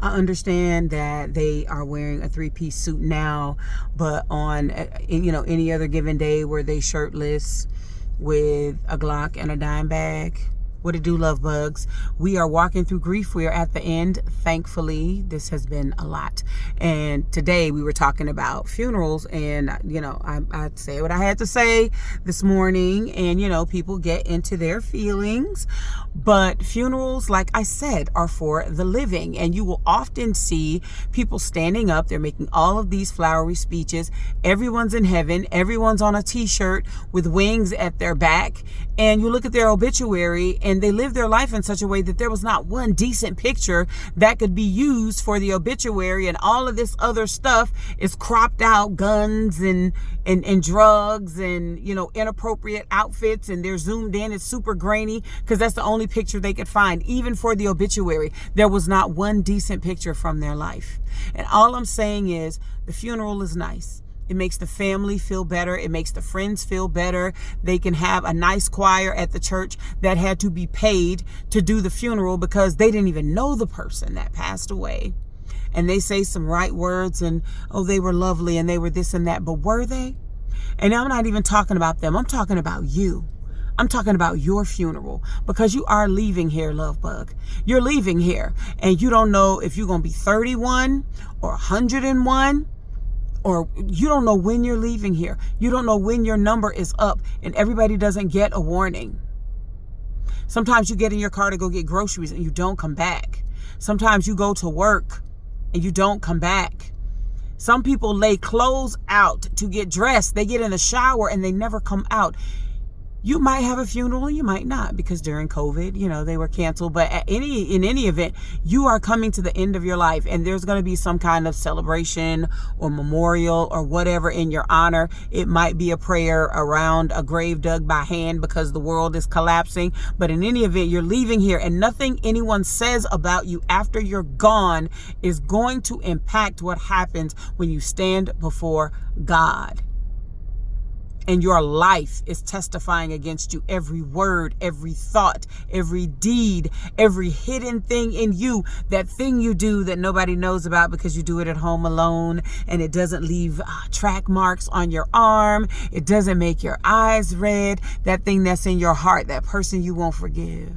I understand that they are wearing a 3-piece suit now, but on, any other given day were they shirtless with a Glock and a dime bag? What it do, love bugs? We are walking through grief. We are at the end. Thankfully, this has been a lot. And today we were talking about funerals, and I say what I had to say this morning, and people get into their feelings. But funerals, like I said, are for the living, and you will often see people standing up. They're making all of these flowery speeches. Everyone's in heaven. Everyone's on a t-shirt with wings at their back. And you look at their obituary, and they live their life in such a way that there was not one decent picture that could be used for the obituary, and all of this other stuff is cropped out, guns and drugs and inappropriate outfits, and they're zoomed in. It's super grainy because that's the only picture they could find. Even for the obituary, there was not one decent picture from their life. And all I'm saying is the funeral is nice. It makes the family feel better. It makes the friends feel better. They can have a nice choir at the church that had to be paid to do the funeral because they didn't even know the person that passed away. And they say some right words and, oh, they were lovely and they were this and that. But were they? And I'm not even talking about them. I'm talking about you. I'm talking about your funeral, because you are leaving here, love bug. You're leaving here, and you don't know if you're going to be 31 or 101. Or you don't know when you're leaving here. You don't know when your number is up, and everybody doesn't get a warning. Sometimes you get in your car to go get groceries and you don't come back. Sometimes you go to work and you don't come back. Some people lay clothes out to get dressed. They get in the shower and they never come out. You might have a funeral and you might not, because during COVID, they were canceled. But in any event, you are coming to the end of your life, and there's going to be some kind of celebration or memorial or whatever in your honor. It might be a prayer around a grave dug by hand because the world is collapsing. But in any event, you're leaving here, and nothing anyone says about you after you're gone is going to impact what happens when you stand before God. And your life is testifying against you. Every word, every thought, every deed, every hidden thing in you, that thing you do that nobody knows about because you do it at home alone, and it doesn't leave track marks on your arm. It doesn't make your eyes red. That thing that's in your heart, that person you won't forgive.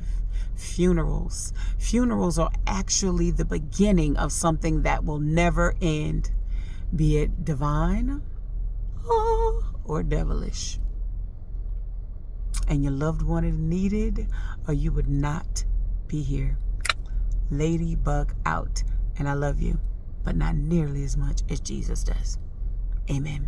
Funerals. Funerals are actually the beginning of something that will never end, be it divine or devilish. And your loved one is needed, or you would not be here. Ladybug out. And I love you, but not nearly as much as Jesus does. Amen.